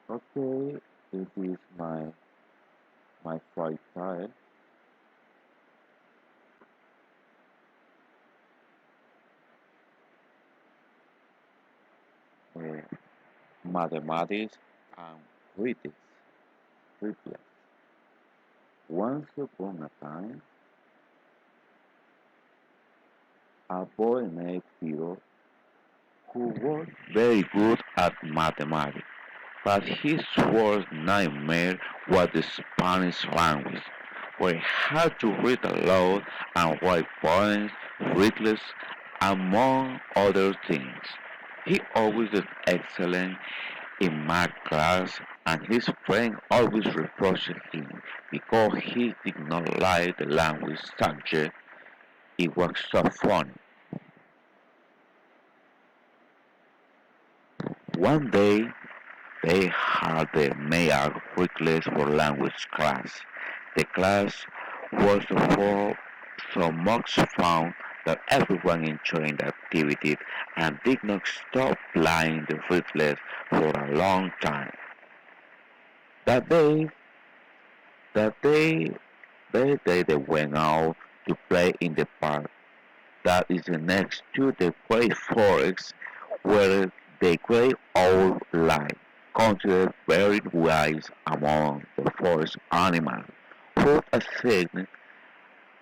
Okay, it is my freestyle. Uh, Mathematics and critics. Triplet. Once upon a time, a boy named Peter who was very good at mathematics, but his worst nightmare was the Spanish language, where he had to read aloud and write poems, riddles, among other things. He always did excellent in math class, and his friend always reproached him because he did not like the language subject. It was so funny. One day, they had the Mayor request for language class. The class was so much fun that everyone enjoyed the activity and did not stop playing the riddles for a long time. That day, that day, they went out to play in the park that is next to the great forest where the great owl lies, considered very wise among the forest animals, who assigned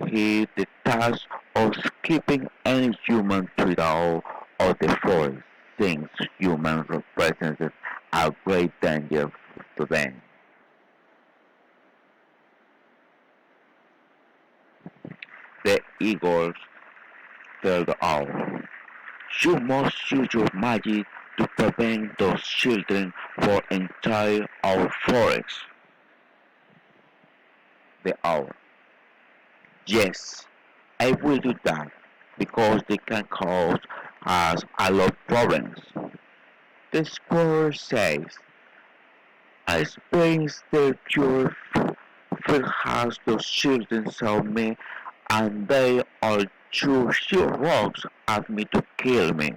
he the task of keeping any human treat out of the forest, since humans represented a great danger to them. The eagles tell the owl, "You must use your magic to prevent those children from entering our forest." The owl, "Yes, I will do that, because they can cause us a lot of problems." The squirrel says, "I experienced the pure fear has those children saw me, and they all threw huge rocks at me to kill me."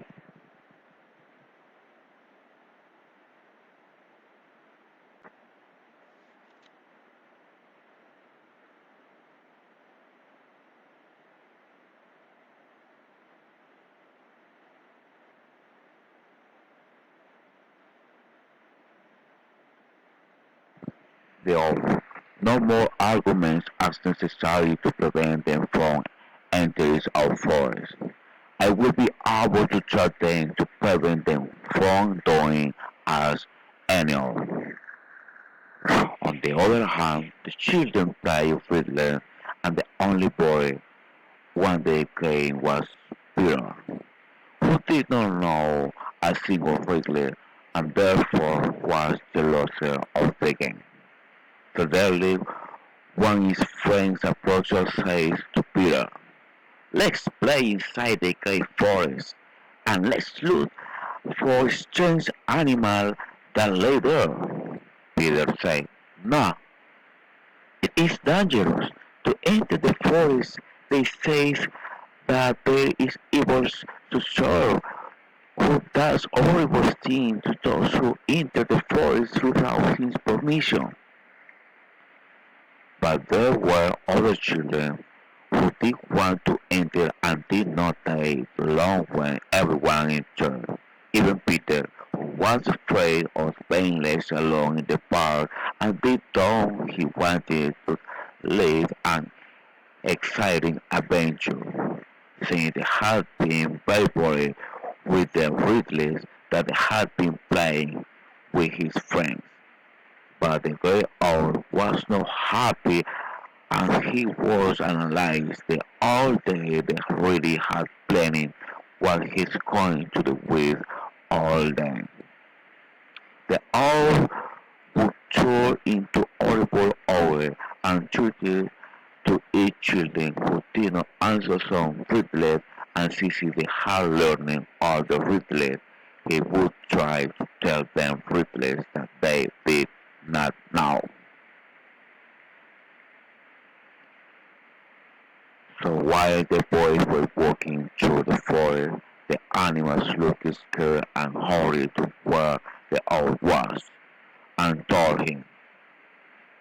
The owl, "No more arguments as necessary to prevent them from entering our forest. I will be able to track them to prevent them from doing us any harm." On the other hand, the children played Fiddler, and the only boy one day playing was Peter, who did not know a single Fiddler and therefore was the loser of the game. Suddenly, one of his friends approached and says to Peter, "Let's play inside the great forest, and let's look for strange animal that lay there." Peter said, "No, it is dangerous to enter the forest. They say that there is evil to serve who does horrible things to those who enter the forest without his permission." But there were other children who did want to enter and did not take long when everyone entered. Even Peter, who was afraid of being left alone in the park and did though he wanted to live an exciting adventure, since they had been very bored with the riddles that they had been playing with his friends. But the great owl was not happy, and he was analyzed the all day they really had planning what he's going to do with all them. The owl would turn into horrible owl and treated to each children who did not answer some riddles, and since they had learning all the riddles, he would try to tell them riddles that they did not know. So while the boys were walking through the forest, the animals looked scared and hurried to where the owl was. and told him,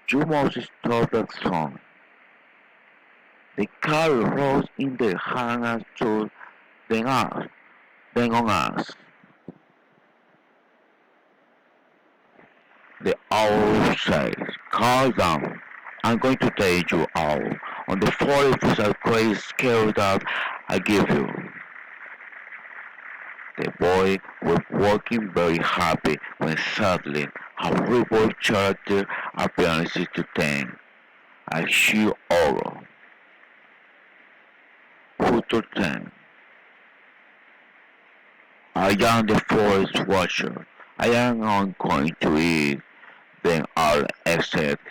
"You must stop that song." The car rose in their hand and stood then on us. The owl says, "Calm down. I'm going to take you out on the 40% crazy scale that I give you." The boy was walking very happy when suddenly a horrible character appeared to them. A she owl who told them, "I am the forest watcher. I am not going to eat them all except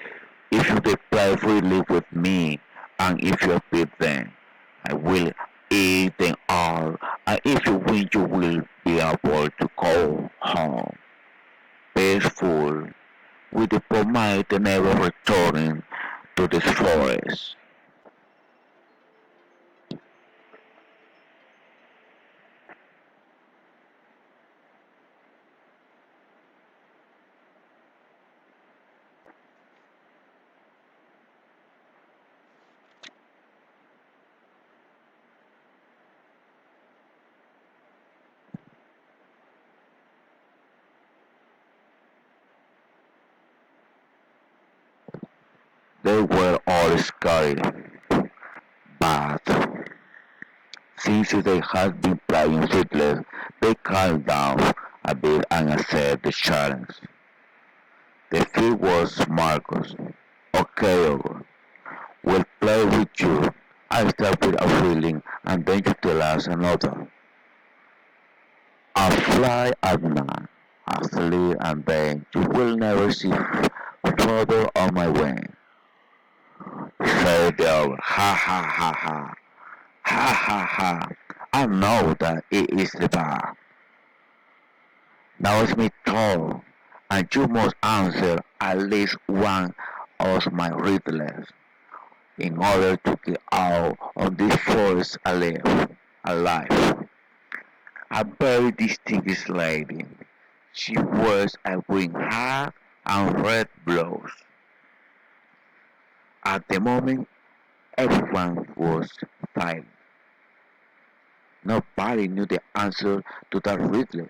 if you they play freely with me, and if you beat them, I will eat them all, and if you win you will be able to go home peaceful with the promise of never returning to this forest." They were all scared, but since they had been playing fiddlers, they calmed down a bit and accepted the challenge. The field was Marcus. "Okay, Ogre, we'll play with you. I'll start with a feeling and then you tell us another. I'll fly at night, I'll sleep and then you will never see further on my way," said the ogre. "Ha ha ha ha, ha ha ha. I know that it is the bar. Now it's my turn, and you must answer at least one of my riddles in order to get out of this forest alive." A very distinguished lady. She wears a green hat and red blouse. At the moment, everyone was silent. Nobody knew the answer to that riddle.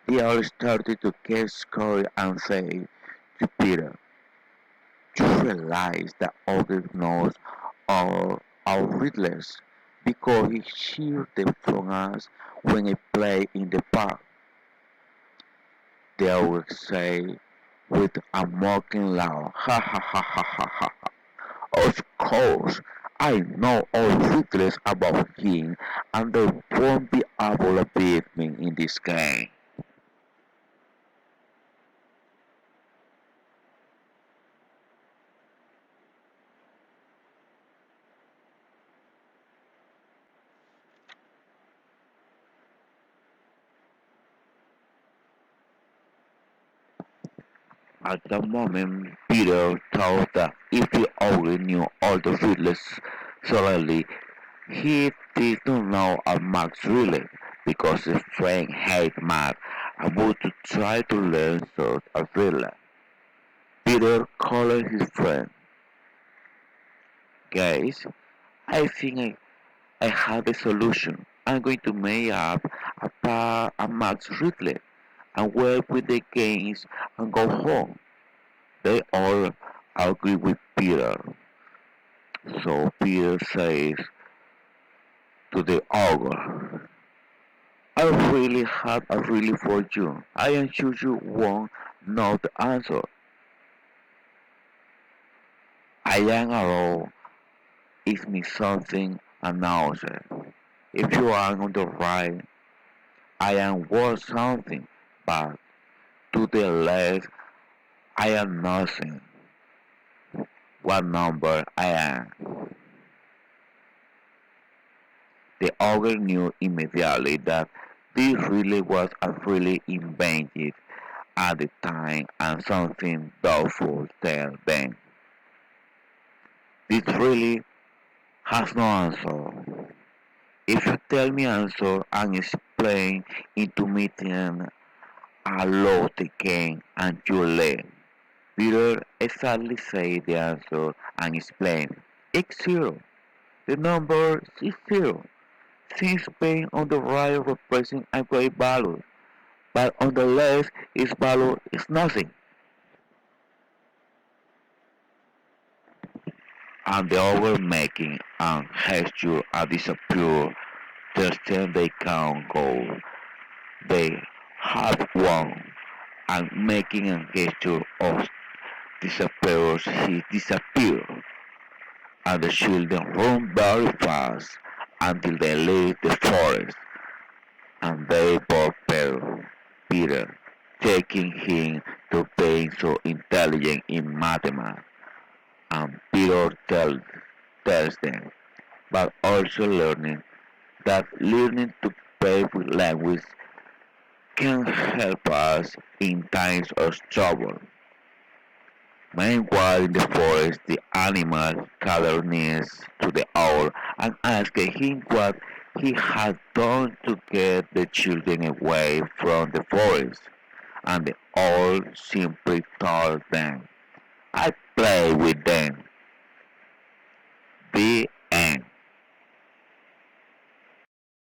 They all started to get scared and say to Peter, "You realize that Ogre knows all our riddles because he hears them from us when I play in the park." The ogre said with a mocking laugh, "Ha ha ha ha ha ha. Of course, I know all riddles about him and they won't be able to beat me in this game." At that moment, Peter thought that if he only knew all the riddles thoroughly, he did not know a Max riddle, because his friend hated Max and would to try to learn such a riddle. Peter called his friend. "Guys, I think I have a solution. I'm going to make up a Max riddle and work with the games and go home." They all agree with Peter. So Peter says to the ogre, "I really have a riddle for you. I am sure you won't know the answer. I am alone. It means something announced. If you are on the right, I am worth something, but to the left, I am nothing. What number I am?" The ogre knew immediately that this really was a really invented at the time and something doubtful tell them. "This really has no answer. If you tell me answer and explain into meeting, I love the game and you learn." Peter exactly said the answer and explained. It's zero. The number is zero. Since being on the right represents a great value, but on the left its value is nothing. And the other making an gesture and disappear the extent they can go. They have won and making a gesture of disappears he disappears and the children run very fast until they leave the forest and they both Peter, taking him to being so intelligent in mathematics. And Peter tells them, but also learning that learning to play with language can help us in times of trouble. Meanwhile, in the forest, the animal gathered near to the owl and asked him what he had done to get the children away from the forest. And the owl simply told them, I play with them.